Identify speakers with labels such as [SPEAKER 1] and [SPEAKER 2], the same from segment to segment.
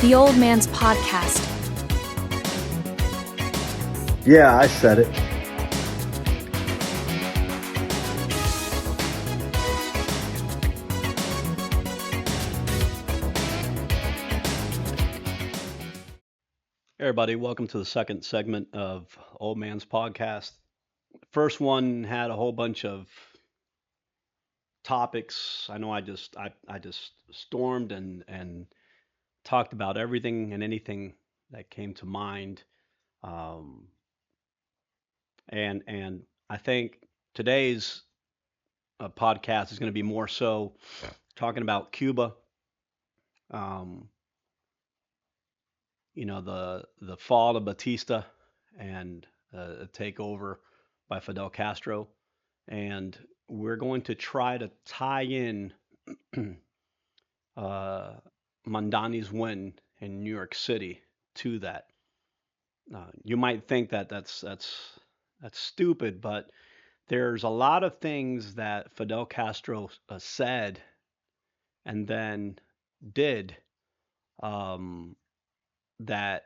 [SPEAKER 1] The Old Man's Podcast.
[SPEAKER 2] Yeah, I said it.
[SPEAKER 3] Hey everybody, welcome to the second segment of Old Man's Podcast. First one had a whole bunch of topics. I know I just stormed and talked about everything and anything that came to mind. Um, and I think today's podcast is going to be more so talking about Cuba. Um, the fall of Batista and a takeover by Fidel Castro, and we're going to try to tie in uh, Mamdani's win in New York City to that. You might think that that's stupid, but there's a lot of things that Fidel Castro said and then did um, that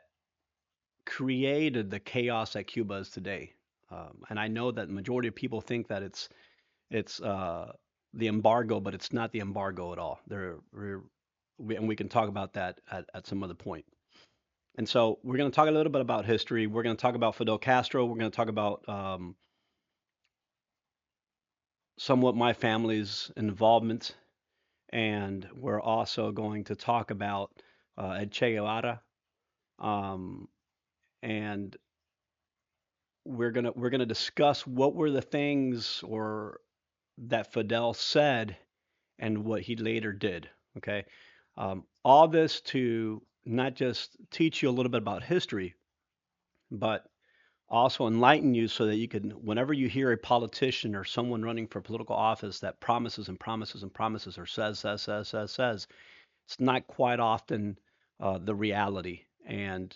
[SPEAKER 3] created the chaos that Cuba is today. And I know that the majority of people think that it's the embargo, but it's not the embargo at all. And we can talk about that at some other point. And so we're going to talk a little bit about history. We're going to talk about Fidel Castro. We're going to talk about somewhat my family's involvement, and we're also going to talk about Che Guevara, um, and we're gonna discuss what were the things or that Fidel said and what he later did. Okay, all this to not just teach you a little bit about history, but also enlighten you so that you can, whenever you hear a politician or someone running for political office that promises and promises and promises or says, it's not quite often the reality. And,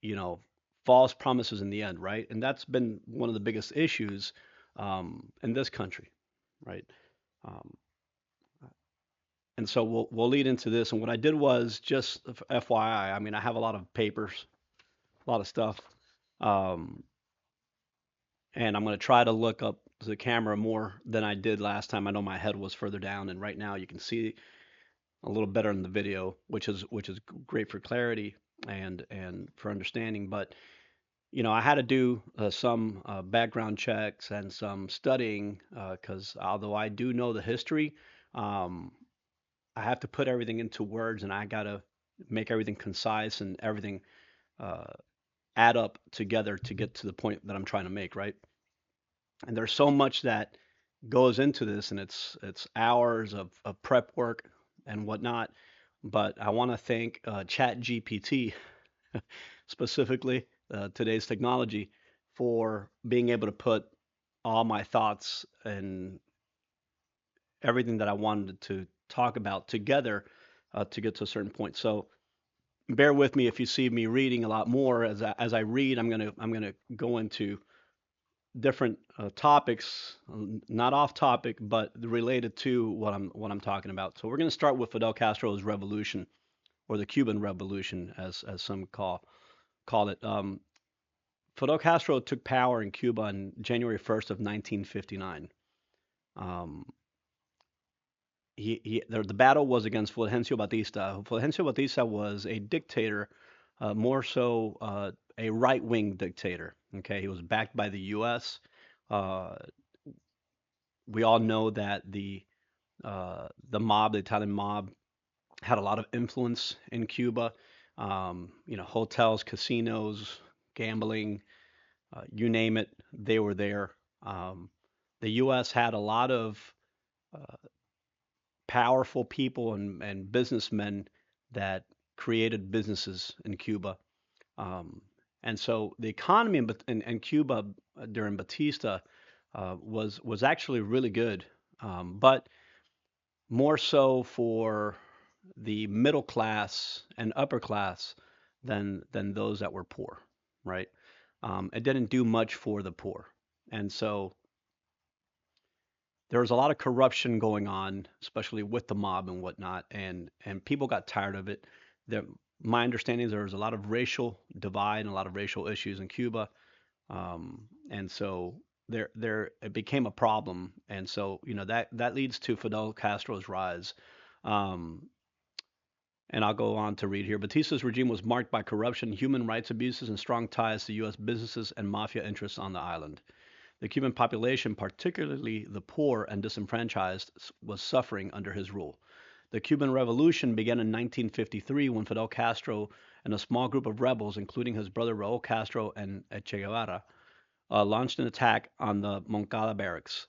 [SPEAKER 3] you know, false promises in the end, right? And that's been one of the biggest issues in this country, right? Um, and so we'll lead into this. And what I did was just FYI. I mean, I have a lot of papers, a lot of stuff, um, and I'm going to try to look up the camera more than I did last time. I know my head was further down, and right now you can see a little better in the video, which is great for clarity and for understanding. But I had to do some background checks and some studying because although I do know the history, um, I have to put everything into words, and I got to make everything concise and everything uh, add up together to get to the point that I'm trying to make, right? And there's so much that goes into this, and it's hours of prep work and whatnot. But I want to thank Chat GPT, specifically today's technology, for being able to put all my thoughts and everything that I wanted to talk about together to get to a certain point. So bear with me if you see me reading a lot more. As I read, I'm gonna go into different topics, not off topic, but related to what I'm talking about. So we're going to start with Fidel Castro's revolution, or the Cuban Revolution, as some call it. Fidel Castro took power in Cuba on January 1st of 1959. Um, the battle was against Fulgencio Batista. Fulgencio Batista was a dictator, more so a right-wing dictator. Okay, he was backed by the U.S. Uh, we all know that the Italian mob, had a lot of influence in Cuba. Hotels, casinos, gambling, you name it, they were there. Um, the U.S. had a lot of uh, powerful people and businessmen that created businesses in Cuba. Um, and so the economy in Cuba during Batista was actually really good, but more so for the middle class and upper class than those that were poor, right? It didn't do much for the poor, and so there was a lot of corruption going on, especially with the mob and whatnot, and people got tired of it. There, my understanding is there was a lot of racial divide and a lot of racial issues in Cuba, and so there it became a problem, and so that leads to Fidel Castro's rise. Um, and I'll go on to read here. Batista's regime was marked by corruption, human rights abuses, and strong ties to U.S. businesses and mafia interests on the island. The Cuban population, particularly the poor and disenfranchised, was suffering under his rule. The Cuban Revolution began in 1953 when Fidel Castro and a small group of rebels, including his brother Raul Castro and Che Guevara, launched an attack on the Moncada barracks.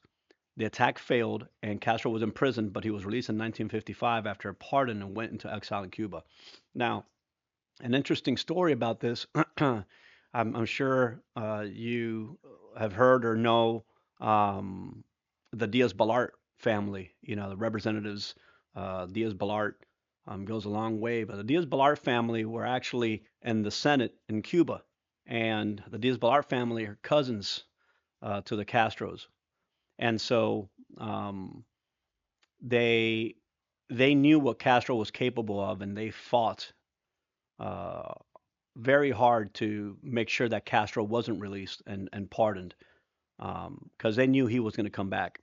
[SPEAKER 3] The attack failed, and Castro was imprisoned, but he was released in 1955 after a pardon and went into exile in Cuba. Now, an interesting story about this. I'm sure you have heard or know um, the Diaz-Balart family. The representatives Diaz-Balart goes a long way, but the Diaz-Balart family were actually in the Senate in Cuba, and the Diaz-Balart family are cousins to the Castros, and so um, they they knew what Castro was capable of, and they fought uh, very hard to make sure that Castro wasn't released and pardoned because they knew he was going to come back.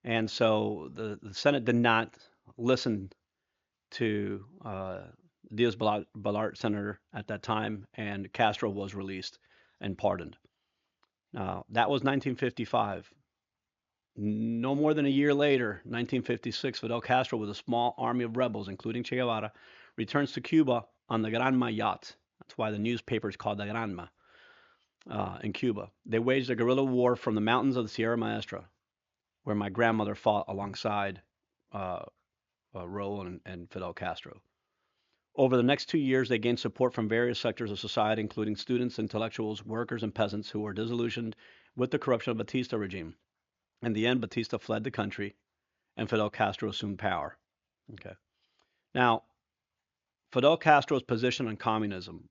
[SPEAKER 3] And so the Senate did not listen to Diaz Balart senator at that time, and Castro was released and pardoned. That was 1955. No more than a year later, 1956, Fidel Castro, with a small army of rebels, including Che Guevara, returns to Cuba on the Granma yacht. That's why the newspaper is called the Granma in Cuba. They waged a guerrilla war from the mountains of the Sierra Maestra, where my grandmother fought alongside uh, Raul and Fidel Castro. Over the next 2 years, they gained support from various sectors of society, including students, intellectuals, workers, and peasants who were disillusioned with the corruption of Batista regime. In the end, Batista fled the country, and Fidel Castro assumed power. Okay. Now, Fidel Castro's position on communism.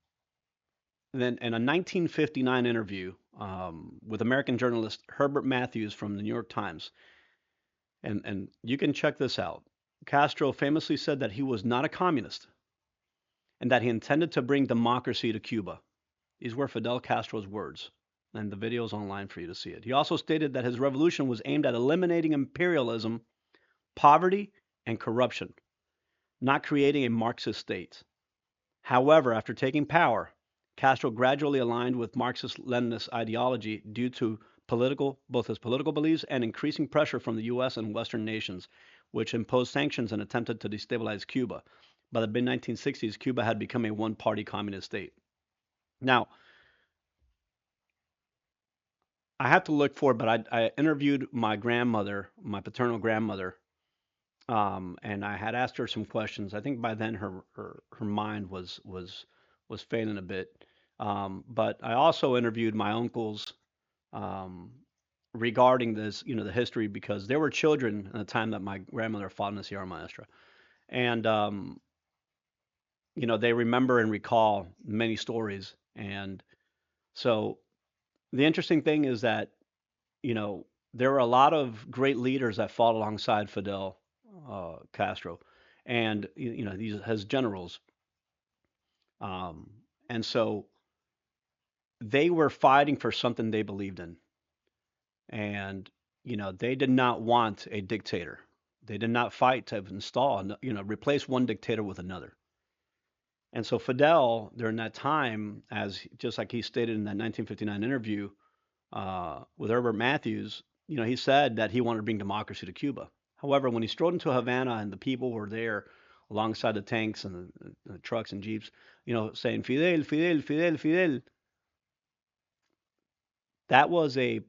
[SPEAKER 3] Then, in a 1959 interview with American journalist Herbert Matthews from the New York Times, and you can check this out, Castro famously said that he was not a communist and that he intended to bring democracy to Cuba. These were Fidel Castro's words, and the video is online for you to see it. He also stated that his revolution was aimed at eliminating imperialism, poverty, and corruption, not creating a Marxist state. However, after taking power, Castro gradually aligned with Marxist-Leninist ideology due to both his political beliefs and increasing pressure from the U.S. and Western nations, which imposed sanctions and attempted to destabilize Cuba. By the mid-1960s, Cuba had become a one-party communist state. Now, I have to look for it, but I interviewed my grandmother, my paternal grandmother, and I had asked her some questions. I think by then her mind was failing a bit. But I also interviewed my uncles um, regarding this, the history, because there were children at the time that my grandmother fought in the Sierra Maestra, and they remember and recall many stories. And so the interesting thing is that you know there were a lot of great leaders that fought alongside Fidel Castro, and these as generals, um, and so they were fighting for something they believed in. And they did not want a dictator. They did not fight to install, replace one dictator with another. And so Fidel, during that time, as just like he stated in that 1959 interview with Herbert Matthews, he said that he wanted to bring democracy to Cuba. However, when he strode into Havana and the people were there alongside the tanks and the trucks and jeeps, saying Fidel, Fidel, Fidel, Fidel, that was a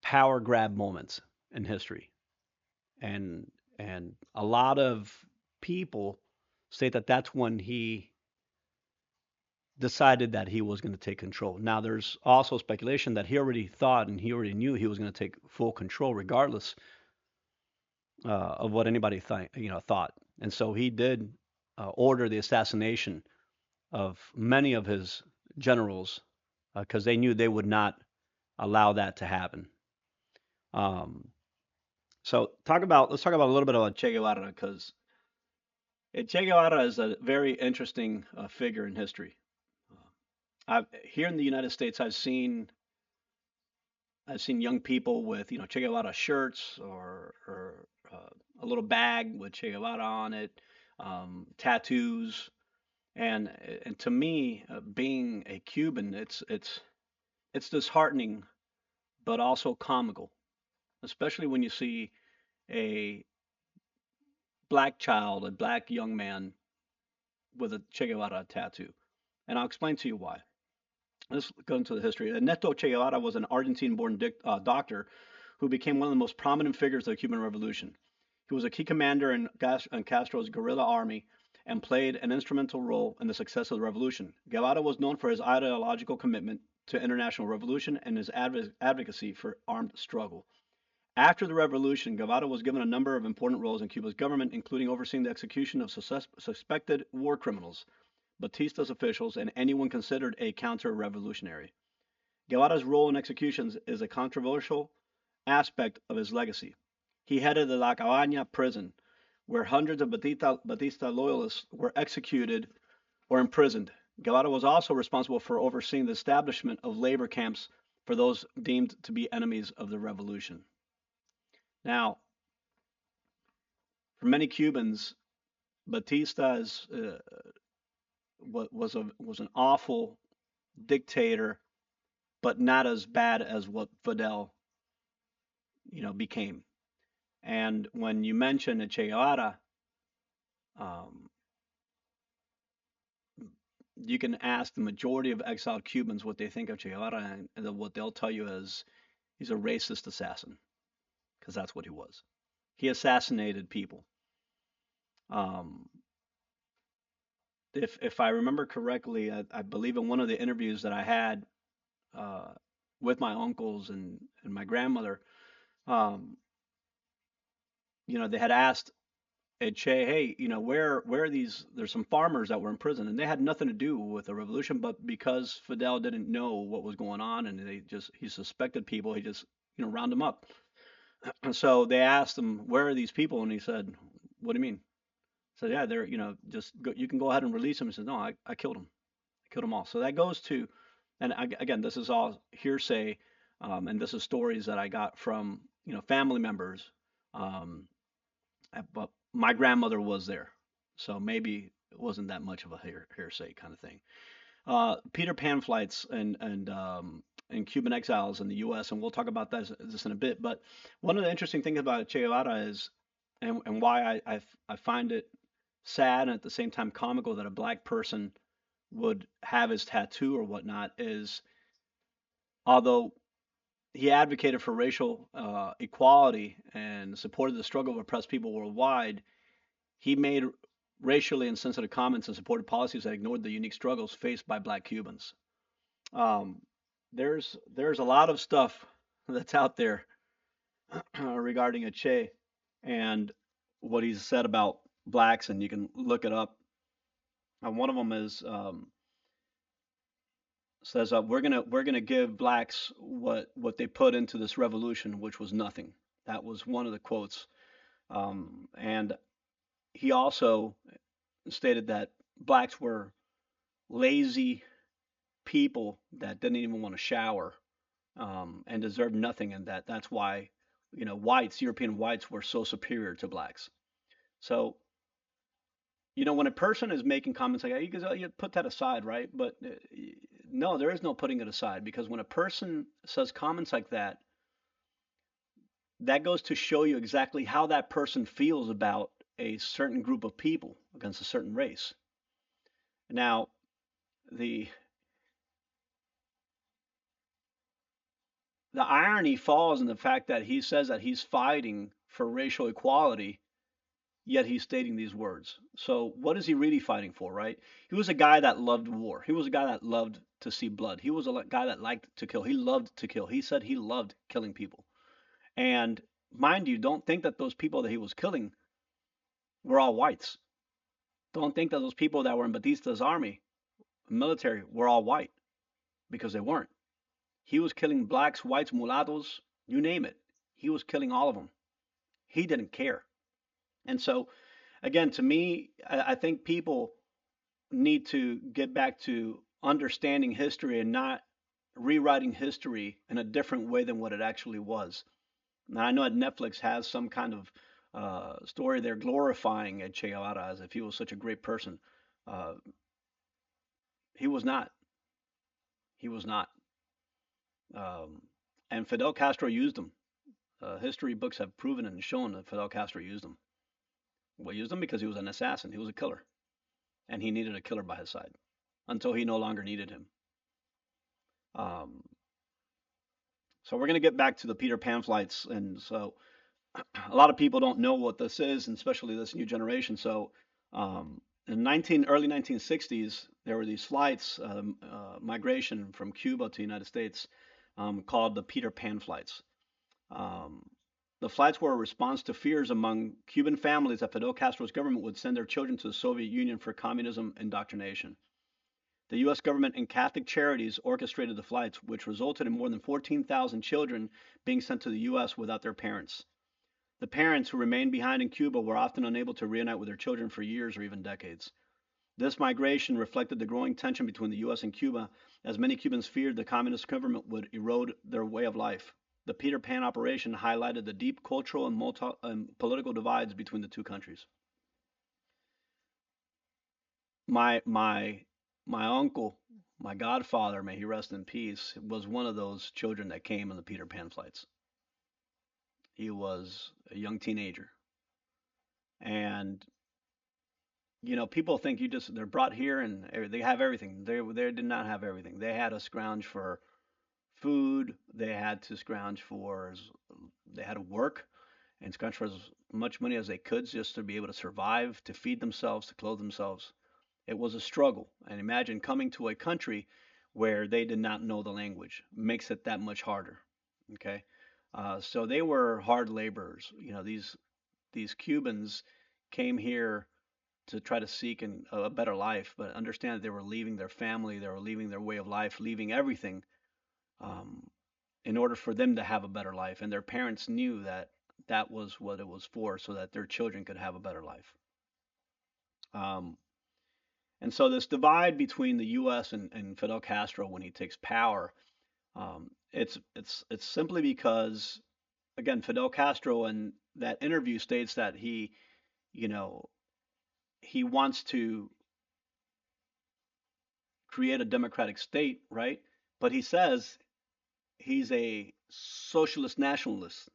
[SPEAKER 3] power grab moment in history. And a lot of people state that that's when he decided that he was going to take control. Now, there's also speculation that he already thought and he already knew he was going to take full control, regardless of what anybody thought. And so he did order the assassination of many of his generals because they knew they would not allow that to happen. Um, so let's talk about a little bit about Che Guevara because Che Guevara is a very interesting figure in history. Here in the United States, I've seen young people with Che Guevara shirts or a little bag with Che Guevara on it, tattoos, and and to me, being a Cuban, it's disheartening, but also comical, especially when you see a black child, a black young man with a Che Guevara tattoo. And I'll explain to you why. Let's go into the history. Neto Che Guevara was an Argentine-born doctor who became one of the most prominent figures of the Cuban Revolution. He was a key commander in Castro's guerrilla army and played an instrumental role in the success of the revolution. Guevara was known for his ideological commitment to international revolution and his advocacy for armed struggle. After the revolution, Guevara was given a number of important roles in Cuba's government, including overseeing the execution of suspected war criminals, Batista's officials, and anyone considered a counter-revolutionary. Guevara's role in executions is a controversial aspect of his legacy. He headed the La Cabaña prison, where hundreds of Batista loyalists were executed or imprisoned. Guevara was also responsible for overseeing the establishment of labor camps for those deemed to be enemies of the revolution. Now, for many Cubans, Batista was an awful dictator, but not as bad as what Fidel, became. And when you mention Che Guevara, um, you can ask the majority of exiled Cubans what they think of Che Guevara, and what they'll tell you is he's a racist assassin, because that's what he was. He assassinated people. Um, if I remember correctly, I believe in one of the interviews that I had uh, with my uncles and my grandmother, um, they had asked Che, hey, where are these? There's some farmers that were in prison, and they had nothing to do with the revolution, but because Fidel didn't know what was going on, and he suspected people, he just round them up. And so they asked him, where are these people? And he said, what do you mean? So yeah, they're just go, you can go ahead and release them. He said, no, I killed them. I killed them all. So that goes to, and again, this is all hearsay, and this is stories that I got from family members. Um, but my grandmother was there, so maybe it wasn't that much of a hearsay kind of thing. Peter Pan flights and Cuban exiles in the U.S., and we'll talk about this in a bit. But one of the interesting things about Che Guevara is, and why I find it sad and at the same time comical that a black person would have his tattoo or whatnot, is although he advocated for racial equality and supported the struggle of oppressed people worldwide, he made racially insensitive comments and supported policies that ignored the unique struggles faced by black Cubans. Um, there's a lot of stuff that's out there regarding Che and what he's said about blacks, and you can look it up. And one of them is says we're gonna give blacks what they put into this revolution, which was nothing. That was one of the quotes. And he also stated that blacks were lazy people that didn't even want to shower, and deserved nothing, and that's why European whites were so superior to blacks. So when a person is making comments like that, you put that aside, right? But no, there is no putting it aside, because when a person says comments like that, that goes to show you exactly how that person feels about a certain group of people against a certain race. Now, the the irony falls in the fact that he says that he's fighting for racial equality, yet he's stating these words. So what is he really fighting for, right? He was a guy that loved war. He was a guy that loved to see blood. He was a guy that liked to kill. He loved to kill. He said he loved killing people. And mind you, don't think that those people that he was killing were all whites. Don't think that those people that were in Batista's army, military, were all white, because they weren't. He was killing blacks, whites, mulattoes, you name it. He was killing all of them. He didn't care. And so again, to me, I think people need to get back to understanding history and not rewriting history in a different way than what it actually was. Now, I know that Netflix has some kind of story there glorifying Che Guevara as if he was such a great person. Uh, he was not. He was not. Um, and Fidel Castro used him. History books have proven and shown that Fidel Castro used him. Well, used him because he was an assassin. He was a killer, and he needed a killer by his side until he no longer needed him. Um, so we're going to get back to the Peter Pan flights, and so a lot of people don't know what this is, and especially this new generation. So in early 1960s, there were these flights, migration from Cuba to the United States, called the Peter Pan flights. Um, the flights were a response to fears among Cuban families that Fidel Castro's government would send their children to the Soviet Union for communism indoctrination. The U.S. government and Catholic Charities orchestrated the flights, which resulted in more than 14,000 children being sent to the U.S. without their parents. The parents who remained behind in Cuba were often unable to reunite with their children for years or even decades. This migration reflected the growing tension between the U.S. and Cuba, as many Cubans feared the communist government would erode their way of life. The Peter Pan operation highlighted the deep cultural and political divides between the two countries. My my uncle, my godfather, may he rest in peace, was one of those children that came in the Peter Pan flights. He was a young teenager, and people think they're brought here and they have everything. They did not have everything. They had to scrounge for food. They had to work and scrounge for as much money as they could just to be able to survive, to feed themselves, to clothe themselves. It was a struggle. And imagine coming to a country where they did not know the language. Makes it that much harder. Okay. So they were hard laborers. These Cubans came here to try to seek a better life, but understand that they were leaving their family, they were leaving their way of life, leaving everything, um, in order for them to have a better life. And their parents knew that that was what it was for, so that their children could have a better life. Um, and so this divide between the U.S. and Fidel Castro when he takes power, it's simply because, again, Fidel Castro in that interview states that you know, he wants to create a democratic state, right? But he says he's a socialist nationalist,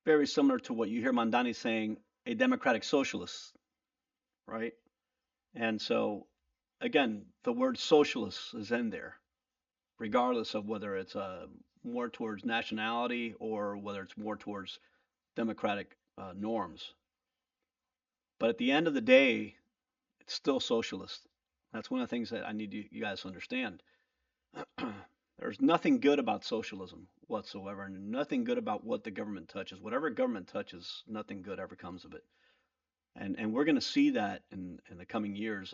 [SPEAKER 3] very similar to what you hear Mamdani saying, a democratic socialist, right? And so, again, the word socialist is in there, regardless of whether it's more towards nationality or whether it's more towards democratic norms. But at the end of the day, it's still socialist. That's one of the things that I need you guys to understand. There's nothing good about socialism whatsoever, and nothing good about what the government touches. Whatever government touches, nothing good ever comes of it. And we're going to see that in the coming years,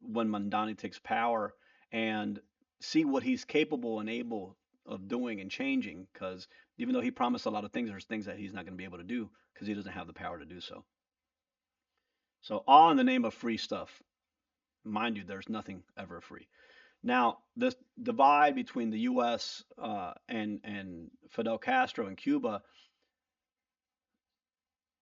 [SPEAKER 3] when Mamdani takes power, and see what he's capable and able of doing and changing. Because even though he promised a lot of things, there's things that he's not going to be able to do because he doesn't have the power to do so. So all in the name of free stuff. Mind you, there's nothing ever free. Now, this divide between the U.S. And Fidel Castro in Cuba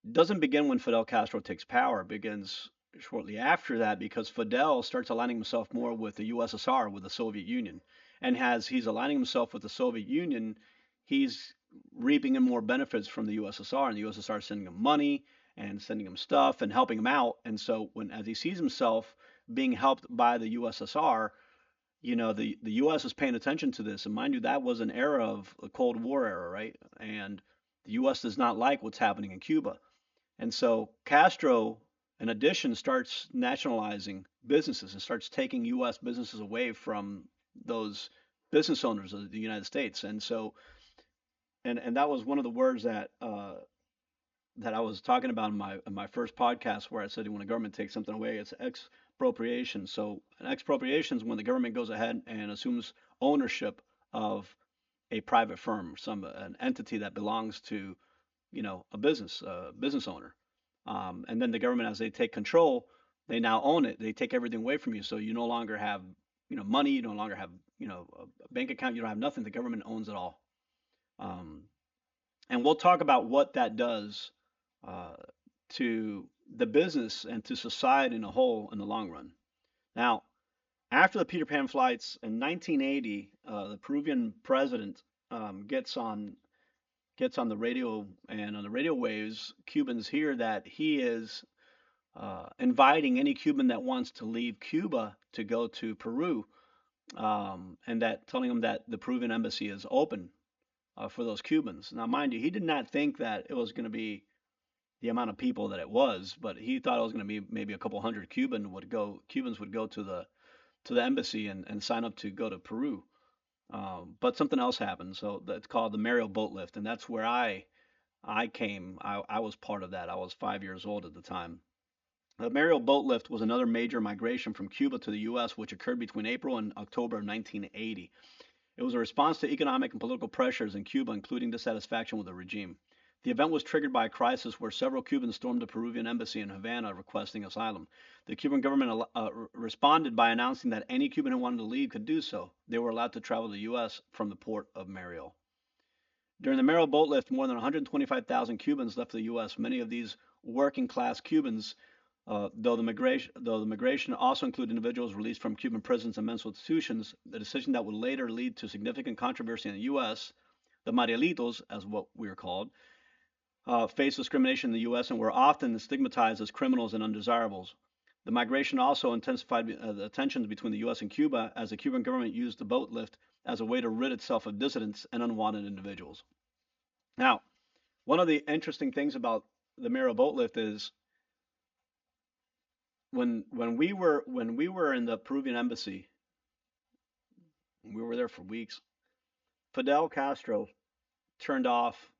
[SPEAKER 3] doesn't begin when Fidel Castro takes power. It begins shortly after that because Fidel starts aligning himself more with the USSR, with the Soviet Union. And as he's aligning himself with the Soviet Union, he's reaping in more benefits from the USSR, and the USSR is sending him money and sending him stuff and helping him out. And so as he sees himself being helped by the USSR, the U.S. is paying attention to this, and mind you, that was an era of a Cold War era, right? And the U.S. does not like what's happening in Cuba, and so Castro, in addition, starts nationalizing businesses and starts taking U.S. businesses away from those business owners of the United States, and so and that was one of the words that I was talking about in my first podcast, where I said when the government takes something away, it's expropriation. So an expropriation is when the government goes ahead and assumes ownership of a private firm, an entity that belongs to a business owner. And then the government, as they take control, they now own it. They take everything away from you. So you no longer have, money. You no longer have, a bank account. You don't have nothing. The government owns it all. Um, and we'll talk about what that does uh, to the business and to society in a whole in the long run. Now, after the Peter Pan flights in 1980, the Peruvian president gets on the radio, and on the radio waves, Cubans hear that he is inviting any Cuban that wants to leave Cuba to go to Peru, and that telling them that the Peruvian embassy is open for those Cubans. Now, mind you, he did not think that it was going to be the amount of people that it was, but he thought it was going to be maybe a couple hundred Cubans would go to the embassy and sign up to go to Peru. But something else happened, so that's called the Mariel boat lift, and that's where I came. I was part of that. I was 5 years old at the time. The Mariel boat lift was another major migration from Cuba to the U.S., which occurred between April and October of 1980. It was a response to economic and political pressures in Cuba, including dissatisfaction with the regime. The event was triggered by a crisis where several Cubans stormed the Peruvian embassy in Havana requesting asylum. The Cuban government responded by announcing that any Cuban who wanted to leave could do so. They were allowed to travel to the U.S. from the port of Mariel. During the Mariel boat lift, more than 125,000 Cubans left the U.S. Many of these working class Cubans, though the migration also included individuals released from Cuban prisons and mental institutions, the decision that would later lead to significant controversy in the U.S., the Marielitos, as what we are called, faced discrimination in the U.S. and were often stigmatized as criminals and undesirables. The migration also intensified the tensions between the U.S. and Cuba as the Cuban government used the boat lift as a way to rid itself of dissidents and unwanted individuals. Now, one of the interesting things about the Miro boat lift is when we were in the Peruvian embassy, we were there for weeks. Fidel Castro turned off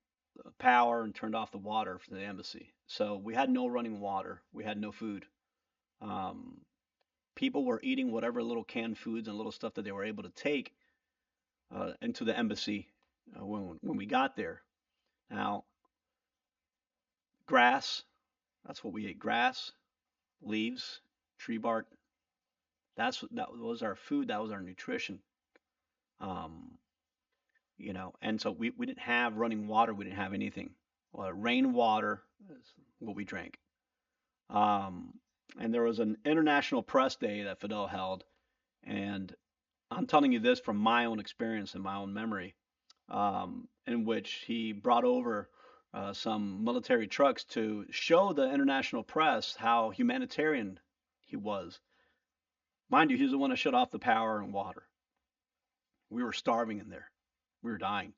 [SPEAKER 3] the power and turned off the water for the embassy, so we had no running water, we had no food. Um, People were eating whatever little canned foods and little stuff that they were able to take into the embassy when we got there. Now, grass, that's what we ate: grass, leaves, tree bark. That was our food. That was our nutrition. Um, and so we didn't have running water. We didn't have anything. Well, rainwater is what we drank. Um, and there was an international press day that Fidel held, and I'm telling you this from my own experience and my own memory, in which he brought over some military trucks to show the international press how humanitarian he was. Mind you, he was the one that shut off the power and water. We were starving in there. We were dying.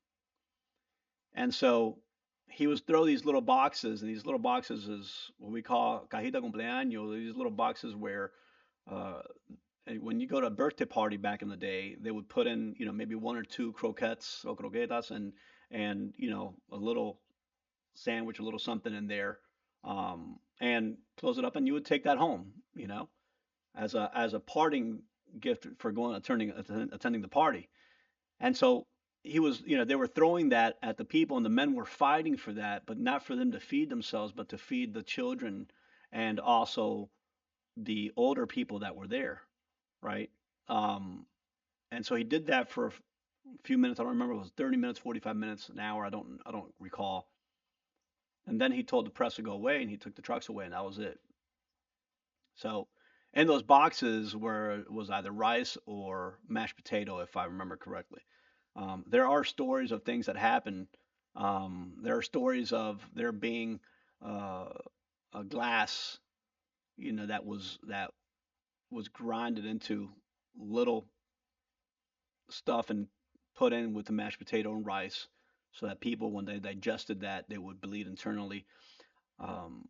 [SPEAKER 3] And so he was throw these little boxes, and these little boxes is what we call cajita cumpleaños. These little boxes where uh, when you go to a birthday party back in the day, they would put in, maybe one or two croquettes or croquetas and a little sandwich, a little something in there, and close it up, and you would take that home, as a parting gift for going attending the party. And so he was, they were throwing that at the people, and the men were fighting for that, but not for them to feed themselves, but to feed the children and also the older people that were there, right? Um, and so he did that for a few minutes. I don't remember if it was 30 minutes, 45 minutes, an hour. I don't recall. And then he told the press to go away, and he took the trucks away, and that was it. So in those boxes was either rice or mashed potato, if I remember correctly. There are stories of things that happened. There are stories of there being uh, a glass, that was grinded into little stuff and put in with the mashed potato and rice, so that people, when they digested that, they would bleed internally. Um,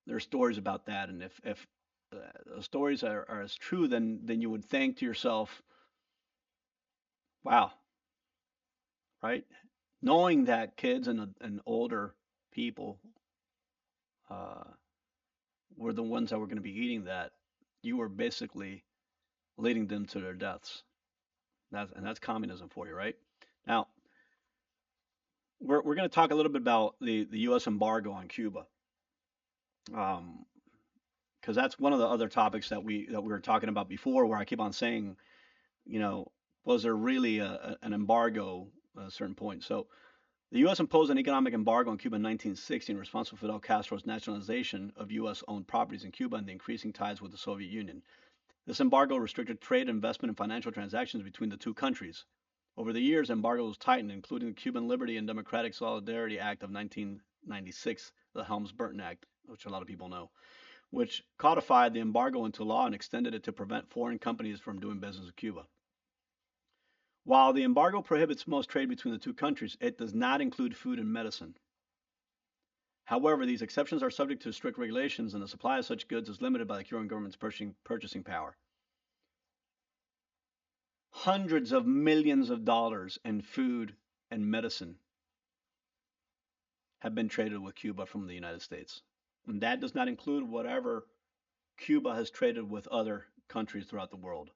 [SPEAKER 3] there are stories about that, and if the stories are as true, then you would think to yourself, wow, right? Knowing that kids and older people uh, were the ones that were going to be eating that, you were basically leading them to their deaths. And that's communism for you, right? Now, we're going to talk a little bit about the U.S. embargo on Cuba, um, because that's one of the other topics that we were talking about before, where I keep on saying, was there really an embargo at a certain point? So the U.S. imposed an economic embargo on Cuba in 1960 in response to Fidel Castro's nationalization of U.S.-owned properties in Cuba and the increasing ties with the Soviet Union. This embargo restricted trade, investment, and financial transactions between the two countries. Over the years, embargoes tightened, including the Cuban Liberty and Democratic Solidarity Act of 1996, the Helms-Burton Act, which a lot of people know, which codified the embargo into law and extended it to prevent foreign companies from doing business with Cuba. While the embargo prohibits most trade between the two countries, it does not include food and medicine. However, these exceptions are subject to strict regulations, and the supply of such goods is limited by the Cuban government's purchasing power. Hundreds of millions of dollars in food and medicine have been traded with Cuba from the United States. And that does not include whatever Cuba has traded with other countries throughout the world.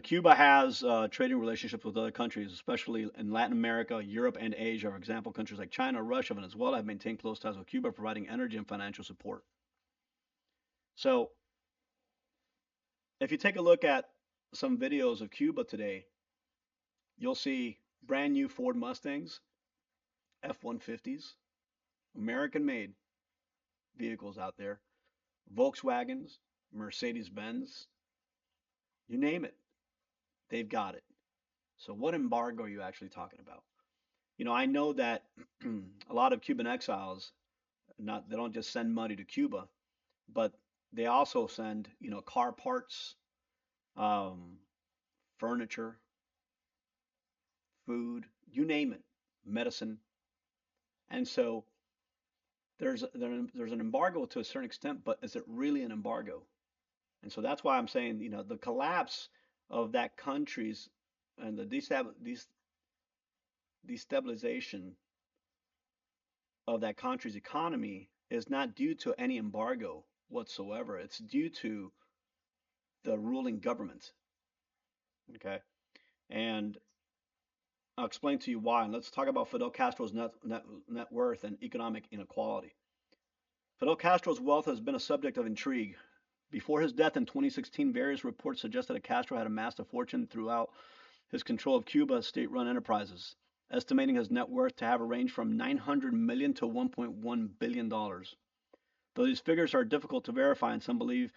[SPEAKER 3] Cuba has trading relationships with other countries, especially in Latin America, Europe, and Asia. For example, countries like China, Russia, Venezuela have maintained close ties with Cuba, providing energy and financial support. So, if you take a look at some videos of Cuba today, you'll see brand new Ford Mustangs, F-150s, American-made vehicles out there, Volkswagens, Mercedes-Benz, you name it, they've got it. So what embargo are you actually talking about? I know that a lot of Cuban exiles, they don't just send money to Cuba, but they also send, car parts, um, furniture, food, you name it, medicine. And so there's an embargo to a certain extent, but is it really an embargo? And so that's why I'm saying, the collapse of that country's and the destabilization of that country's economy is not due to any embargo whatsoever. It's due to the ruling government. Okay. And I'll explain to you why. And let's talk about Fidel Castro's net worth and economic inequality. Fidel Castro's wealth has been a subject of intrigue. Before his death in 2016, various reports suggested that Castro had amassed a fortune throughout his control of Cuba's state-run enterprises, estimating his net worth to have a range from $900 million to $1.1 billion. Though these figures are difficult to verify, and some believe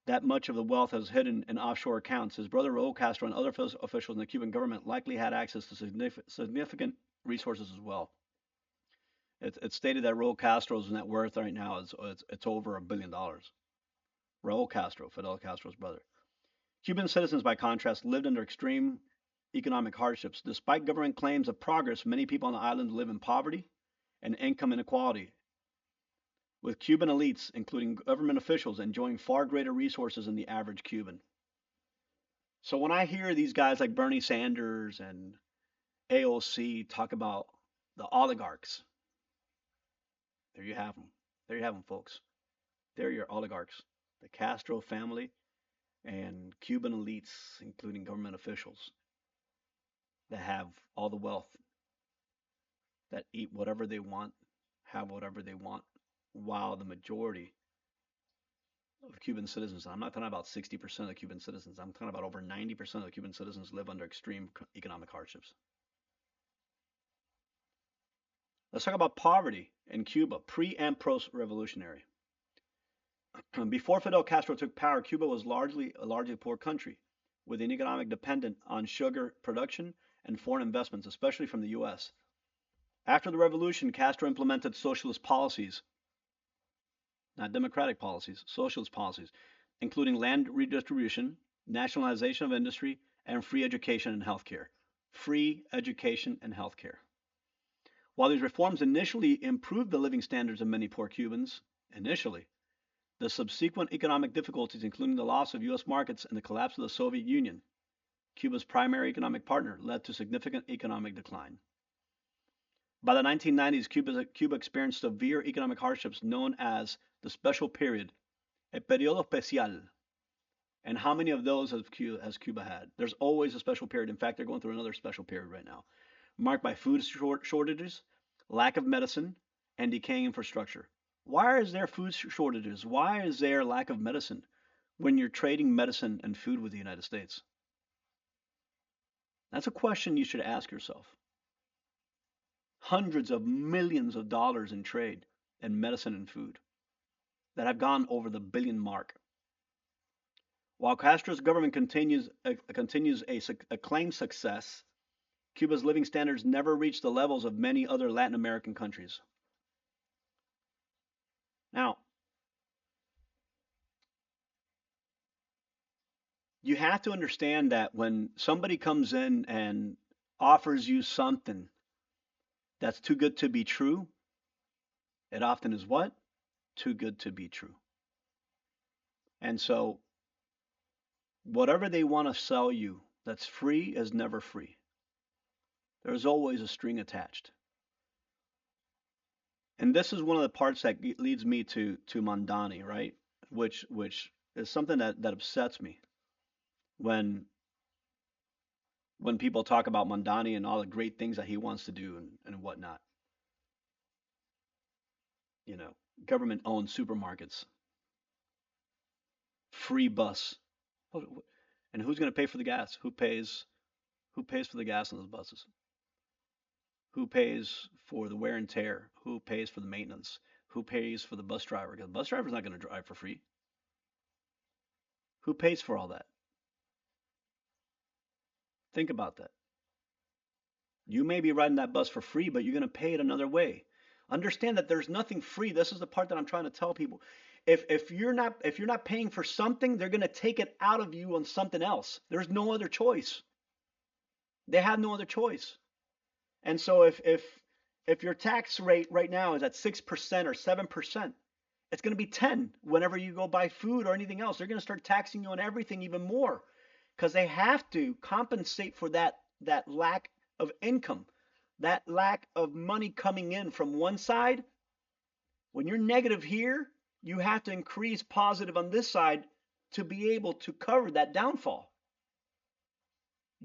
[SPEAKER 3] that much of the wealth is hidden in offshore accounts, his brother Raul Castro and other officials in the Cuban government likely had access to significant resources as well. It's stated that Raul Castro's net worth right now is it's over $1 billion. Raul Castro, Fidel Castro's brother. Cuban citizens, by contrast, lived under extreme economic hardships. Despite government claims of progress, many people on the island live in poverty and income inequality, with Cuban elites, including government officials, enjoying far greater resources than the average Cuban. So when I hear these guys like Bernie Sanders and AOC talk about the oligarchs, there you have them. There you have them, folks. They're your oligarchs. The Castro family and Cuban elites, including government officials, that have all the wealth, that eat whatever they want, have whatever they want, while the majority of Cuban citizens, I'm not talking about 60% of Cuban citizens, I'm talking about over 90% of Cuban citizens live under extreme economic hardships. Let's talk about poverty in Cuba, pre and post-revolutionary. Before Fidel Castro took power, Cuba was a largely poor country, with an economic dependent on sugar production and foreign investments, especially from the U.S. After the revolution, Castro implemented socialist policies, not democratic policies, socialist policies, including land redistribution, nationalization of industry, and free education and healthcare. Free education and healthcare. While these reforms initially improved the living standards of many poor Cubans, the subsequent economic difficulties, including the loss of U.S. markets and the collapse of the Soviet Union, Cuba's primary economic partner, led to significant economic decline. By the 1990s, Cuba experienced severe economic hardships known as the Special Period, el periodo especial. And how many of those has Cuba had? There's always a special period. In fact, they're going through another special period right now. marked by food shortages, lack of medicine, and decaying infrastructure. Why is there food shortages? Why is there lack of medicine when you're trading medicine and food with the United States? That's a question you should ask yourself. Hundreds of millions of dollars in trade and medicine and food that have gone over the billion mark. While Castro's government continues a claimed success, Cuba's living standards never reached the levels of many other Latin American countries. Now, you have to understand that when somebody comes in and offers you something that's too good to be true, it often is what? Too good to be true. And so, whatever they want to sell you that's free is never free. There's always a string attached. And this is one of the parts that leads me to Mamdani, right? Which is something that upsets me when people talk about Mamdani and all the great things that he wants to do and whatnot. You know, government-owned supermarkets, free bus, and who's going to pay for the gas? Who pays for the gas on those buses? Who pays for the wear and tear? Who pays for the maintenance? Who pays for the bus driver? Because the bus driver's not going to drive for free. Who pays for all that? Think about that. You may be riding that bus for free, but you're going to pay it another way. Understand that there's nothing free. This is the part that I'm trying to tell people. If you're not paying for something, they're going to take it out of you on something else. There's no other choice. They have no other choice. And so if your tax rate right now is at 6% or 7%, it's going to be 10 whenever you go buy food or anything else. They're going to start taxing you on everything even more because they have to compensate for that lack of income, that lack of money coming in from one side. When you're negative here, you have to increase positive on this side to be able to cover that downfall.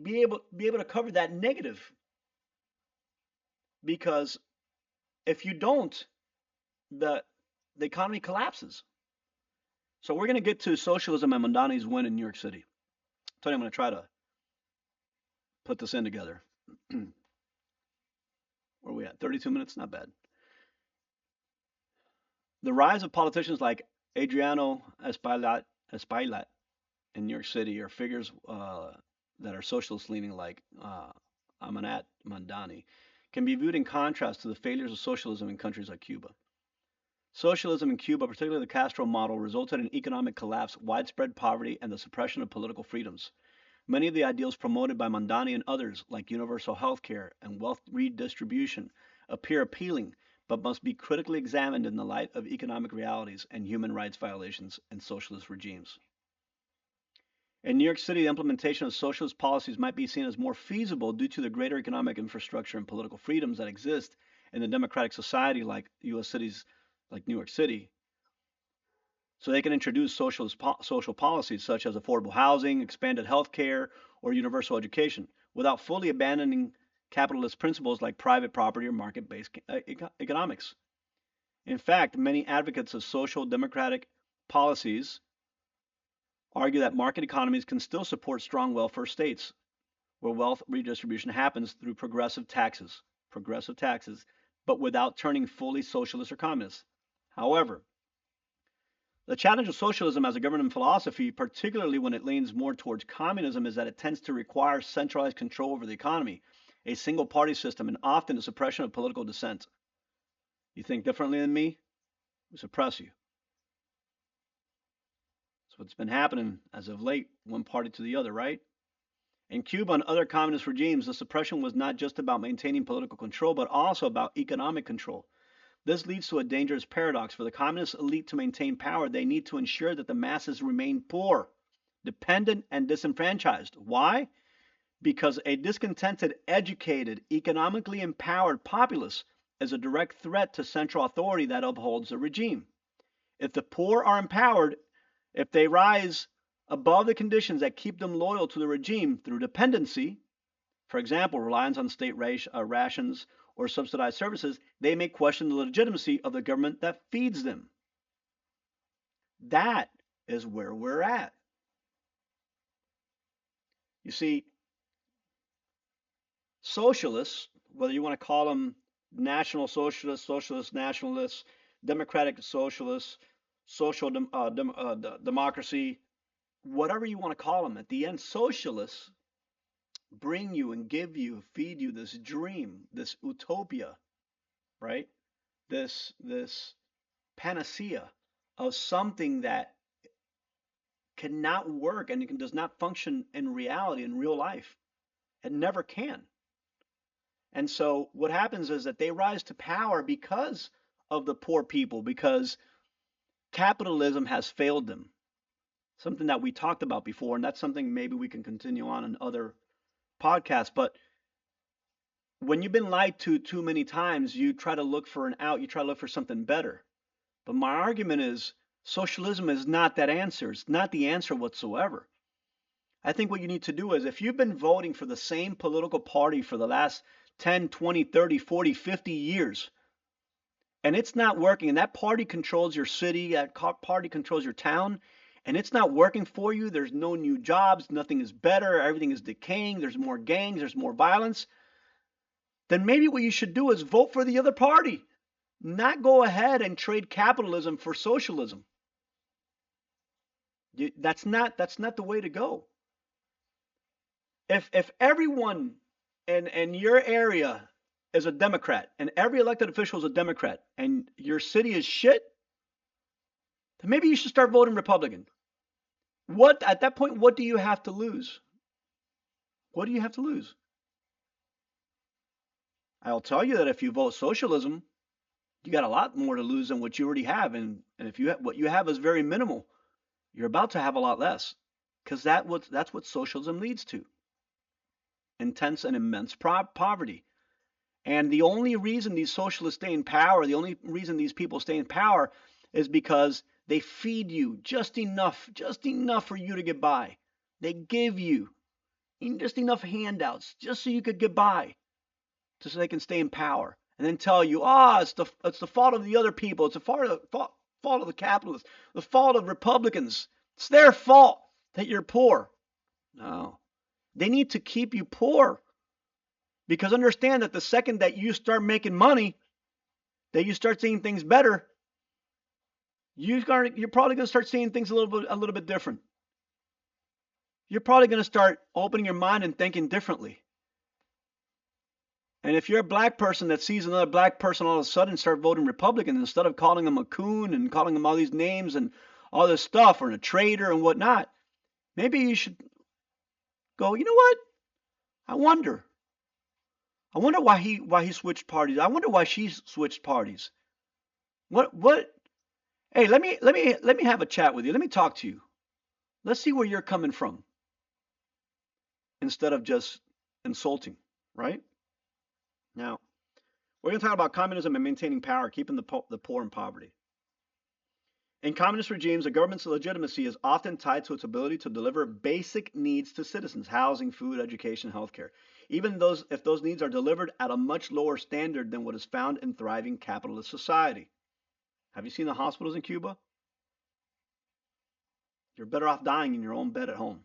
[SPEAKER 3] Be able to cover that negative. Because if you don't, the economy collapses. So we're going to get to socialism and Mamdani's win in New York City. I tell you, I'm going to try to put this in together. Where are we at? 32 minutes? Not bad. The rise of politicians like Adriano Espaillat in New York City, or figures that are socialist leaning like Amanat Mamdani, can be viewed in contrast to the failures of socialism in countries like Cuba. Socialism in Cuba, particularly the Castro model, resulted in economic collapse, widespread poverty, and the suppression of political freedoms. Many of the ideals promoted by Mamdani and others, like universal health care and wealth redistribution, appear appealing, but must be critically examined in the light of economic realities and human rights violations in socialist regimes. In New York City, the implementation of socialist policies might be seen as more feasible due to the greater economic infrastructure and political freedoms that exist in a democratic society like U.S. cities like New York City. So they can introduce social policies such as affordable housing, expanded health care, or universal education without fully abandoning capitalist principles like private property or market-based economics. In fact, many advocates of social democratic policies argue that market economies can still support strong welfare states where wealth redistribution happens through progressive taxes, but without turning fully socialist or communist. However, the challenge of socialism as a government philosophy, particularly when it leans more towards communism, is that it tends to require centralized control over the economy, a single party system, and often the suppression of political dissent. You think differently than me? We suppress you. That's what's been happening as of late, one party to the other, right? In Cuba and other communist regimes, the suppression was not just about maintaining political control, but also about economic control. This leads to a dangerous paradox. For the communist elite to maintain power, they need to ensure that the masses remain poor, dependent, and disenfranchised. Why? Because a discontented, educated, economically empowered populace is a direct threat to central authority that upholds the regime. If the poor are empowered, if they rise above the conditions that keep them loyal to the regime through dependency, For example, reliance on state rations or subsidized services, they may question the legitimacy of the government that feeds them. That is where we're at. You see, socialists, whether you want to call them national socialists, socialist nationalists, democratic socialists, social democracy, whatever you want to call them, at the end, socialists bring you and give you, feed you this dream, this utopia, right? This panacea of something that cannot work and does not function in reality, in real life. It never can. And so what happens is that they rise to power because of the poor people, because capitalism has failed them. Something that we talked about before, and that's something maybe we can continue on in other podcasts. But when you've been lied to too many times, you try to look for an out, you try to look for something better. But my argument is socialism is not that answer. It's not the answer whatsoever. I think what you need to do is if you've been voting for the same political party for the last 10, 20, 30, 40, 50 years, and it's not working, and that party controls your city, that party controls your town, and it's not working for you, there's no new jobs, nothing is better, everything is decaying, there's more gangs, there's more violence, then maybe what you should do is vote for the other party, not go ahead and trade capitalism for socialism. That's not the way to go. If everyone in your area is a Democrat and every elected official is a Democrat and your city is shit, then maybe you should start voting Republican. What at that point, what do you have to lose? What do you have to lose? I'll tell you that if you vote socialism, you got a lot more to lose than what you already have, and if what you have is very minimal, you're about to have a lot less, because that's what socialism leads to: intense and immense poverty. And the only reason these socialists stay in power, the only reason these people stay in power, is because they feed you just enough for you to get by. They give you just enough handouts just so you could get by, just so they can stay in power, and then tell you, it's the fault of the other people, it's the fault of the capitalists, the fault of Republicans. It's their fault that you're poor. No, they need to keep you poor, because understand that the second that you start making money, that you start seeing things better, you're probably going to start seeing things a little bit different. You're probably going to start opening your mind and thinking differently. And if you're a black person that sees another black person all of a sudden start voting Republican, instead of calling them a coon and calling them all these names and all this stuff, or a traitor and whatnot, maybe you should go, you know what? I wonder why he switched parties. I wonder why she switched parties. What? Hey, let me have a chat with you. Let me talk to you. Let's see where you're coming from, instead of just insulting, right? Now, we're going to talk about communism and maintaining power, keeping the poor in poverty. In communist regimes, the government's legitimacy is often tied to its ability to deliver basic needs to citizens: housing, food, education, healthcare. Even if those needs are delivered at a much lower standard than what is found in thriving capitalist society. Have you seen the hospitals in Cuba? You're better off dying in your own bed at home.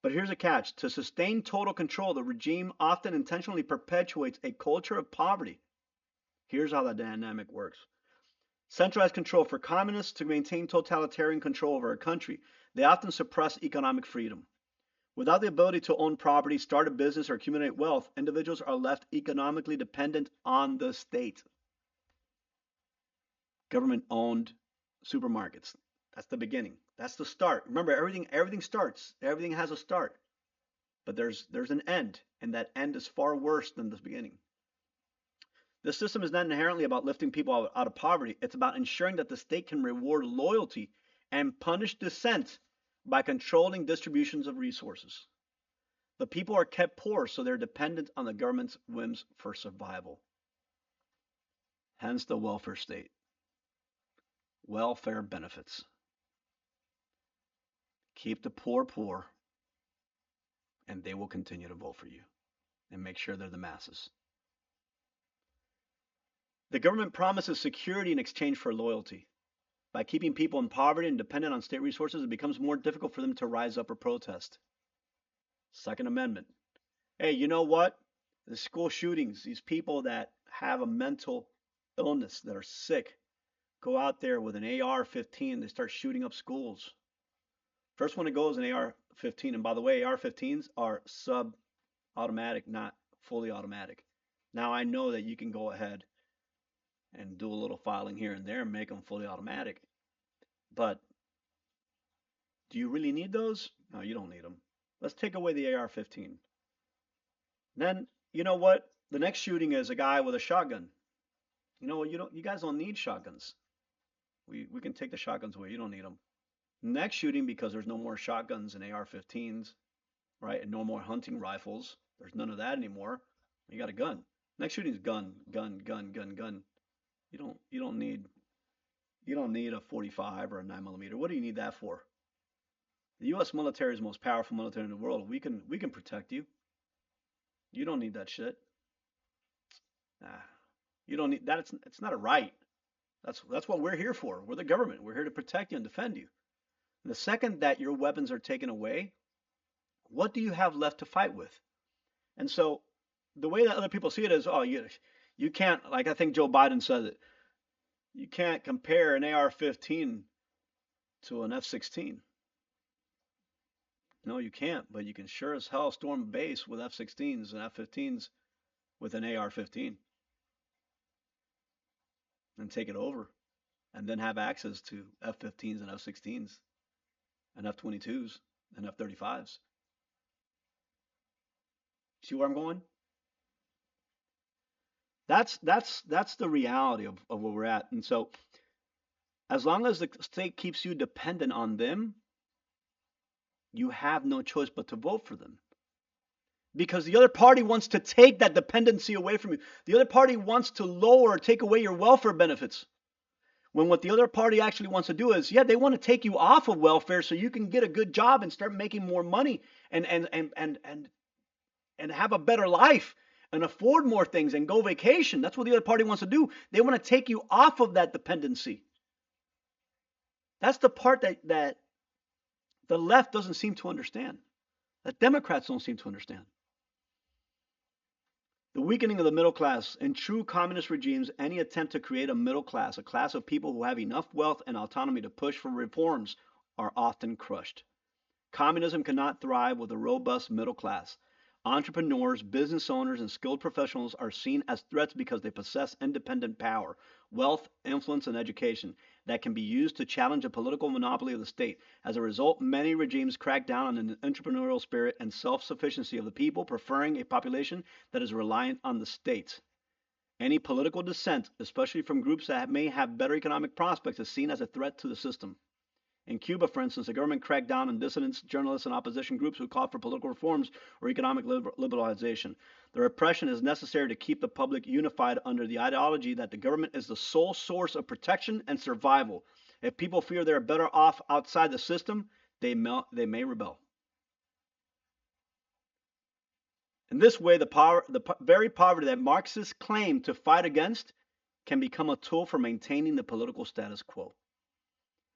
[SPEAKER 3] But here's a catch. To sustain total control, the regime often intentionally perpetuates a culture of poverty. Here's how the dynamic works. Centralized control. For communists to maintain totalitarian control over a country, they often suppress economic freedom. Without the ability to own property, start a business, or accumulate wealth, individuals are left economically dependent on the state. Government-owned supermarkets. That's the beginning. That's the start. Remember, everything starts. Everything has a start. But there's an end, and that end is far worse than the beginning. This system is not inherently about lifting people out of poverty. It's about ensuring that the state can reward loyalty and punish dissent by controlling distributions of resources. The people are kept poor, so they're dependent on the government's whims for survival. Hence the welfare state. Welfare benefits. Keep the poor poor and they will continue to vote for you and make sure they're the masses. The government promises security in exchange for loyalty. By keeping people in poverty and dependent on state resources, it becomes more difficult for them to rise up or protest. Second Amendment. Hey, you know what? The school shootings, these people that have a mental illness, that are sick, go out there with an AR-15, they start shooting up schools. First one to go is an AR-15. And by the way, AR-15s are sub-automatic, not fully automatic. Now I know that you can go ahead and do a little filing here and there and make them fully automatic. But do you really need those? No, you don't need them. Let's take away the AR-15. Then, you know what? The next shooting is a guy with a shotgun. You guys don't need shotguns. We can take the shotguns away. You don't need them. Next shooting, because there's no more shotguns and AR-15s, right? And no more hunting rifles. There's none of that anymore. You got a gun. Next shooting is gun, gun, gun, gun, gun. You don't need a 45 or a 9mm. What do you need that for? The U.S. military is the most powerful military in the world. We can protect you. You don't need that shit. Nah, you don't need that. It's not a right. That's what we're here for. We're the government. We're here to protect you and defend you. And the second that your weapons are taken away, what do you have left to fight with? And so the way that other people see it is, oh, you can't, like I think Joe Biden said it, you can't compare an AR-15 to an F-16. No, you can't, but you can sure as hell storm a base with F-16s and F-15s with an AR-15 and take it over, and then have access to F-15s and F-16s and F-22s and F-35s. See where I'm going? That's the reality of where we're at. And so as long as the state keeps you dependent on them, you have no choice but to vote for them. Because the other party wants to take that dependency away from you. The other party wants to lower or take away your welfare benefits. When what the other party actually wants to do is, yeah, they want to take you off of welfare so you can get a good job and start making more money and have a better life and afford more things and go vacation. That's what the other party wants to do. They want to take you off of that dependency. That's the part that the left doesn't seem to understand, that Democrats don't seem to understand. The weakening of the middle class. In true communist regimes, any attempt to create a middle class, a class of people who have enough wealth and autonomy to push for reforms, are often crushed. Communism cannot thrive with a robust middle class. Entrepreneurs, business owners, and skilled professionals are seen as threats because they possess independent power, wealth, influence, and education that can be used to challenge a political monopoly of the state. As a result, many regimes crack down on the entrepreneurial spirit and self-sufficiency of the people, preferring a population that is reliant on the state. Any political dissent, especially from groups that may have better economic prospects, is seen as a threat to the system. In Cuba, for instance, the government cracked down on dissidents, journalists, and opposition groups who called for political reforms or economic liberalization. The repression is necessary to keep the public unified under the ideology that the government is the sole source of protection and survival. If people fear they are better off outside the system, they may rebel. In this way, the very poverty that Marxists claim to fight against can become a tool for maintaining the political status quo.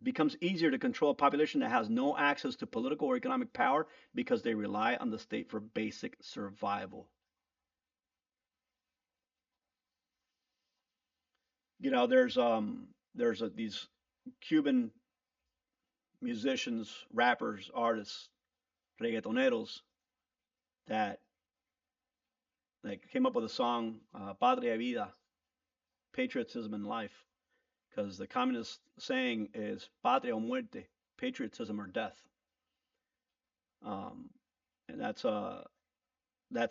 [SPEAKER 3] It becomes easier to control a population that has no access to political or economic power because they rely on the state for basic survival. You know, there's these Cuban musicians, rappers, artists, reggaetoneros that came up with a song, Patria Vida, patriotism in life. Because the communist saying is patria o muerte, patriotism or death. And that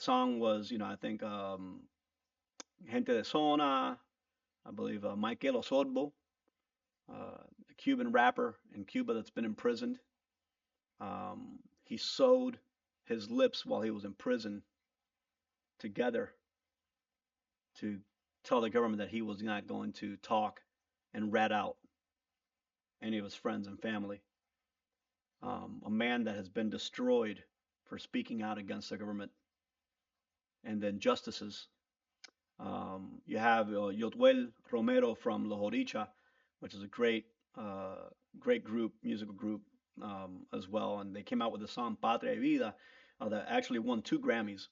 [SPEAKER 3] song was, I think Gente de Zona, I believe Michael Osorbo, a Cuban rapper in Cuba that's been imprisoned. He sewed his lips while he was in prison together to tell the government that he was not going to talk and rat out any of his friends and family. A man that has been destroyed for speaking out against the government. And then justices. You have Yotuel Romero from La Horicha, which is a great group, musical group as well. And they came out with the song Patria y Vida that actually won 2 Grammys.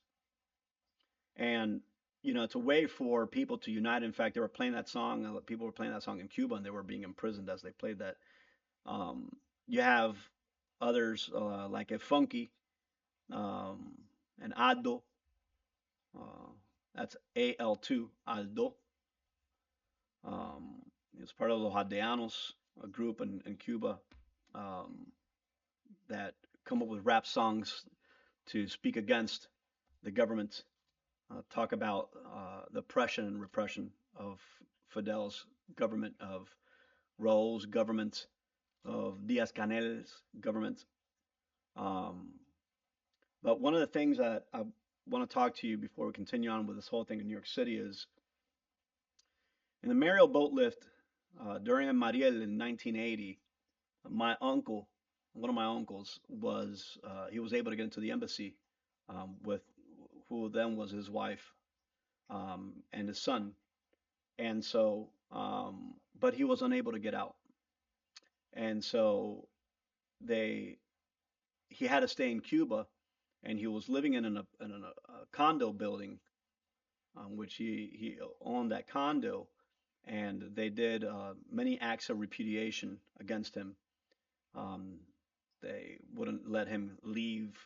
[SPEAKER 3] And it's a way for people to unite. In fact, they were playing that song. People were playing that song in Cuba, and they were being imprisoned as they played that. Um, you have others like a Funky and Aldo. Uh, that's AL2 Aldo. Um, it's part of Los Aldeanos, a group in Cuba um, that come up with rap songs to speak against the government, talk about the oppression and repression of Fidel's government, of Raul's government, of Diaz Canel's government. Um, but one of the things that I want to talk to you before we continue on with this whole thing in New York City is in the Mariel boat lift during Mariel in 1980, my uncle, one of my uncles, he was able to get into the embassy with who then was his wife and his son, and so but he was unable to get out, and so they he had to stay in Cuba, and he was living in a condo building, which he owned that condo, and they did many acts of repudiation against him. Um, they wouldn't let him leave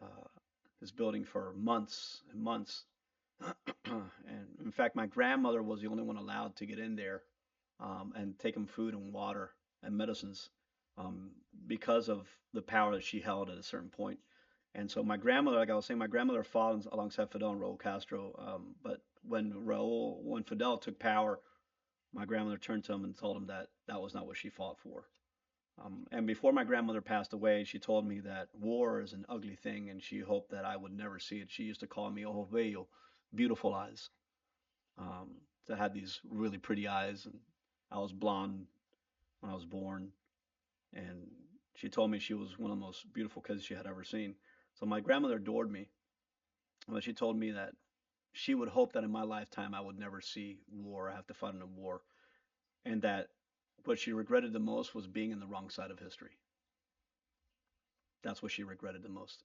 [SPEAKER 3] uh, his building for months and months. And in fact, my grandmother was the only one allowed to get in there and take him food and water and medicines um, because of the power that she held at a certain point. And so my grandmother, like I was saying, my grandmother fought alongside Fidel and Raul Castro. But when Fidel took power, my grandmother turned to him and told him that that was not what she fought for. And before my grandmother passed away, she told me that war is an ugly thing, and she hoped that I would never see it. She used to call me Ojo Bello, beautiful eyes. Um, I had these really pretty eyes, and I was blonde when I was born. And she told me she was one of the most beautiful kids she had ever seen. So my grandmother adored me, but she told me that she would hope that in my lifetime I would never see war, I have to fight in a war, and that what she regretted the most was being in the wrong side of history. That's what she regretted the most.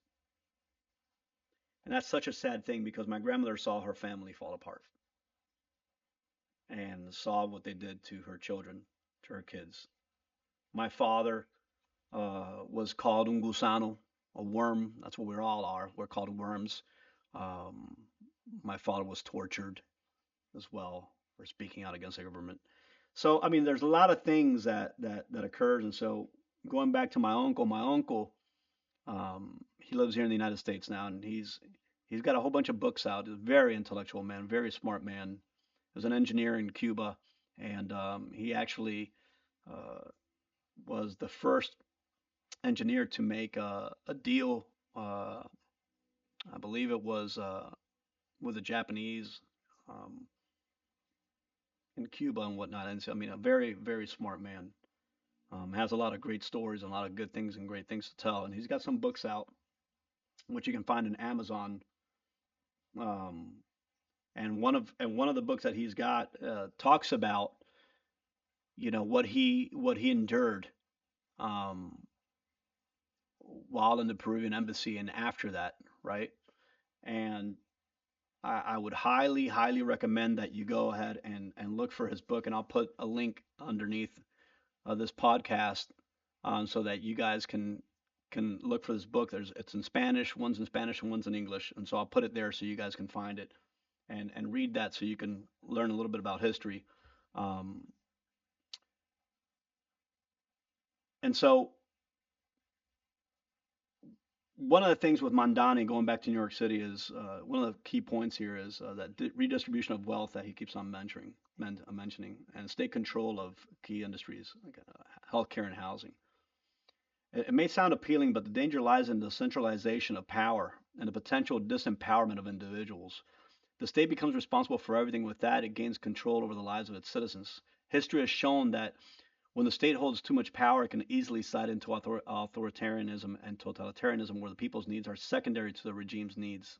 [SPEAKER 3] And that's such a sad thing because my grandmother saw her family fall apart and saw what they did to her children, to her kids. My father was called un gusano, a worm. That's what we all are. We're called worms. Um, my father was tortured as well for speaking out against the government. So I mean, there's a lot of things that occurs. And so going back to my uncle, he lives here in the United States now, and he's got a whole bunch of books out. He's a very intellectual man, very smart man. He was an engineer in Cuba, and he actually uh, was the first engineer to make a deal. I believe it was with the Japanese um, in Cuba and whatnot. And so, I mean, a very, very smart man. Has a lot of great stories and a lot of good things and great things to tell. And he's got some books out, which you can find in Amazon. Um, and one of the books that he's got talks about what he endured um, while in the Peruvian embassy and after that, right? And I would highly, highly recommend that you go ahead and look for his book, and I'll put a link underneath this podcast so that you guys can look for this book. It's in Spanish, one's in Spanish and one's in English, and so I'll put it there so you guys can find it and read that so you can learn a little bit about history. Um, and so one of the things with Mamdani going back to New York City is one of the key points here is that redistribution of wealth that he keeps on mentioning, and state control of key industries like healthcare and housing. It may sound appealing, but the danger lies in the centralization of power and the potential disempowerment of individuals. The state becomes responsible for everything. With that, it gains control over the lives of its citizens. History has shown that When the state holds too much power, it can easily slide into authoritarianism and totalitarianism, where the people's needs are secondary to the regime's needs,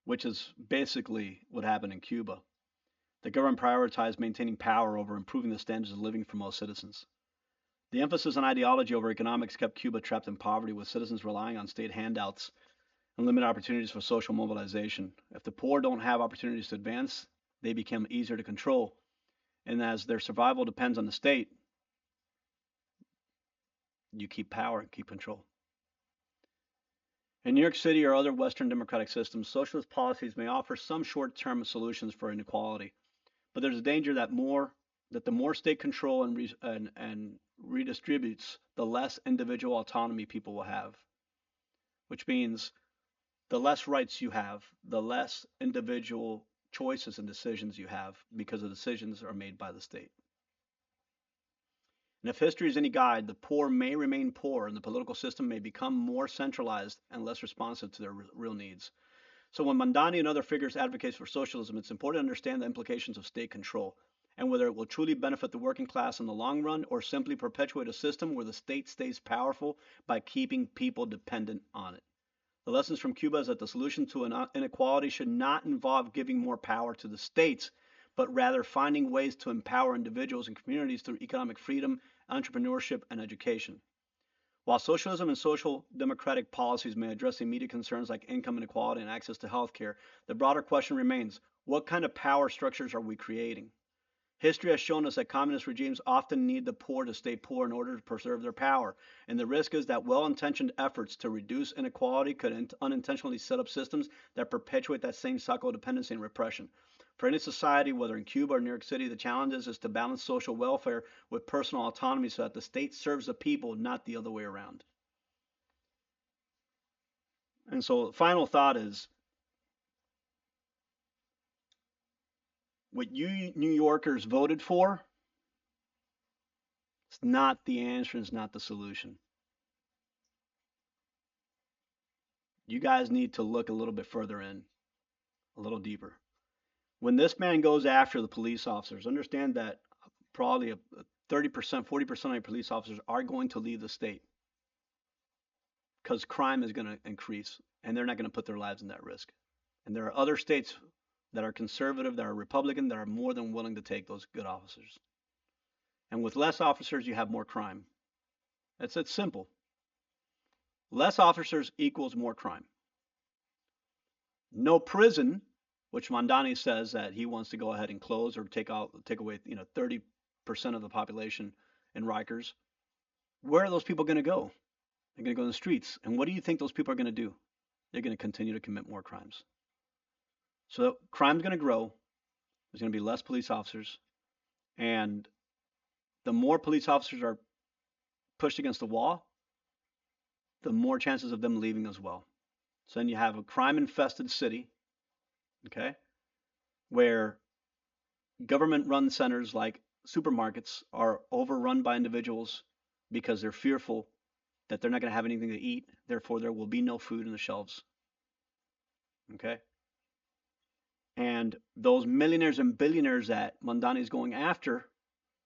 [SPEAKER 3] which is basically what happened in Cuba. The government prioritized maintaining power over improving the standards of living for most citizens. The emphasis on ideology over economics kept Cuba trapped in poverty, with citizens relying on state handouts and limited opportunities for social mobilization. If the poor don't have opportunities to advance, they become easier to control. And as their survival depends on the state, you keep power and keep control. In New York City or other Western democratic systems, socialist policies may offer some short-term solutions for inequality, but there's a danger that the more state control and redistributes, the less individual autonomy people will have, which means the less rights you have, the less individual choices and decisions you have, because the decisions are made by the state. And if history is any guide, the poor may remain poor and the political system may become more centralized and less responsive to their real needs. So when Mamdani and other figures advocate for socialism, it's important to understand the implications of state control and whether it will truly benefit the working class in the long run or simply perpetuate a system where the state stays powerful by keeping people dependent on it. The lessons from Cuba is that the solution to inequality should not involve giving more power to the states, but rather finding ways to empower individuals and communities through economic freedom, entrepreneurship, and education. While socialism and social democratic policies may address immediate concerns like income inequality and access to health care, the broader question remains, what kind of power structures are we creating? History has shown us that communist regimes often need the poor to stay poor in order to preserve their power, and the risk is that well-intentioned efforts to reduce inequality could unintentionally set up systems that perpetuate that same cycle of dependency and repression. For any society, whether in Cuba or New York City, the challenge is to balance social welfare with personal autonomy so that the state serves the people, not the other way around. And so the final thought is, what you New Yorkers voted for, it's not the answer, it's not the solution. You guys need to look a little bit further in, a little deeper. When this man goes after the police officers, understand that probably 30%, 40% of your police officers are going to leave the state because crime is going to increase and they're not going to put their lives in that risk. And there are other states that are conservative, that are Republican, that are more than willing to take those good officers. And with less officers, you have more crime. It's simple. Less officers equals more crime. No prison, which Mamdani says that he wants to go ahead and close or take away 30% of the population in Rikers. Where are those people going to go? They're going to go in the streets. And what do you think those people are going to do? They're going to continue to commit more crimes. So crime's going to grow. There's going to be less police officers. And the more police officers are pushed against the wall, the more chances of them leaving as well. So then you have a crime-infested city, okay, where government-run centers like supermarkets are overrun by individuals because they're fearful that they're not going to have anything to eat. Therefore, there will be no food in the shelves. Okay? And those millionaires and billionaires that Mamdani is going after,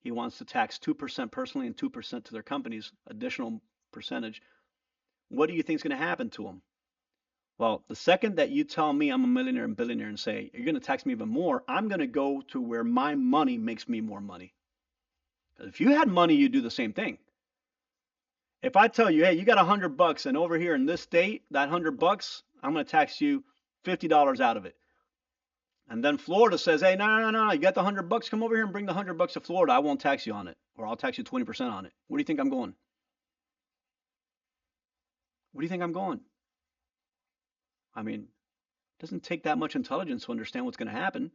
[SPEAKER 3] he wants to tax 2% personally and 2% to their companies, additional percentage. What do you think is going to happen to them? Well, the second that you tell me I'm a millionaire and billionaire and say, you're going to tax me even more, I'm going to go to where my money makes me more money. Because if you had money, you'd do the same thing. If I tell you, hey, you got $100 and over here in this state, that $100, I'm going to tax you $50 out of it. And then Florida says, hey, no, you got the $100, come over here and bring the $100 to Florida. I won't tax you on it, or I'll tax you 20% on it. Where do you think I'm going? Where do you think I'm going? I mean, it doesn't take that much intelligence to understand what's going to happen.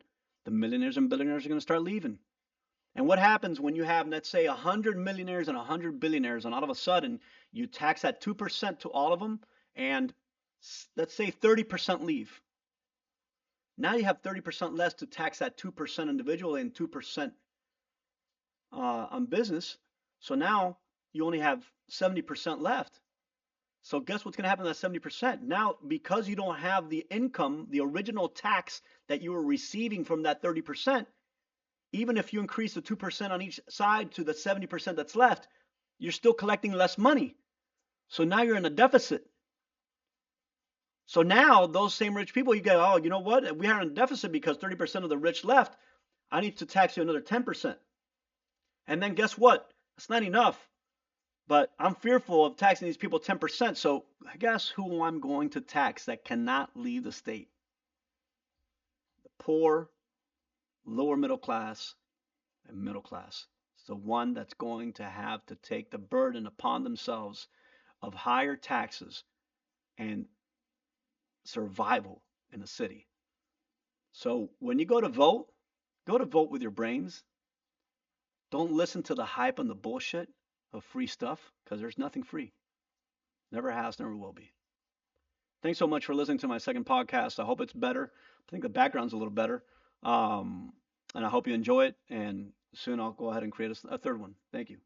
[SPEAKER 3] The millionaires and billionaires are going to start leaving. And what happens when you have, let's say, 100 millionaires and 100 billionaires, and all of a sudden you tax that 2% to all of them, and let's say 30% leave. Now you have 30% less to tax that 2% individually and 2% on business. So now you only have 70% left. So guess what's going to happen to that 70%? Now, because you don't have the income, the original tax that you were receiving from that 30%,
[SPEAKER 4] even if you increase the 2% on each side to the 70% that's left, you're still collecting less money. So now you're in a deficit. So now those same rich people, you go, oh, you know what? We are in a deficit because 30% of the rich left. I need to tax you another 10%. And then guess what? That's not enough. But I'm fearful of taxing these people 10%. So guess who I'm going to tax that cannot leave the state? The poor, lower middle class, and middle class. It's the one that's going to have to take the burden upon themselves of higher taxes and survival in the city. So when you go to vote with your brains. Don't listen to the hype and the bullshit of free stuff because there's nothing free. Never has, never will be. Thanks so much for listening to my second podcast. I hope it's better. I think the background's a little better. And I hope you enjoy it. And soon I'll go ahead and create a third one. Thank you.